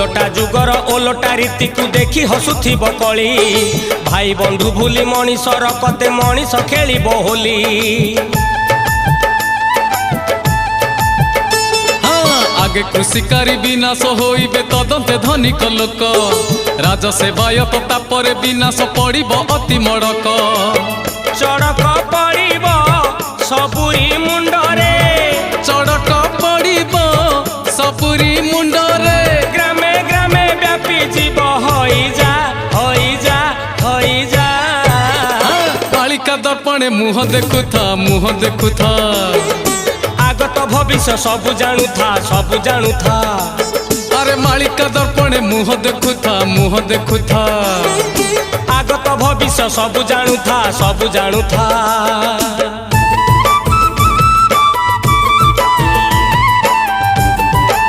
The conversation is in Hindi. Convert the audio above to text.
ओलटा जुगर ओलटा रीति को देखी हसुथिब कली भाई बंधु भूली मनीषर कते मनीष खेलिब होली। आगे कृषिकारी विनाश होइबे तदंते धनिक लोक राजसेवायक तापर विनाश पड़िब अति मड़क। चड़क पड़िब सबुरी मुंडरे चड़क पड़िब सबुरी मुंडरे ग्रामे ग्रामे व्यापी जीव होई जा होई जा होई जा। बालिका दर्पणे मुह देखुथा मुह देखुथा आगत भविष्य सबु जानु था सबु जानु था। अरे मालिका दर्पणे मुह देखुथा मुह देखुथा आगत भविष्य सबु जानु था सबु जानु था।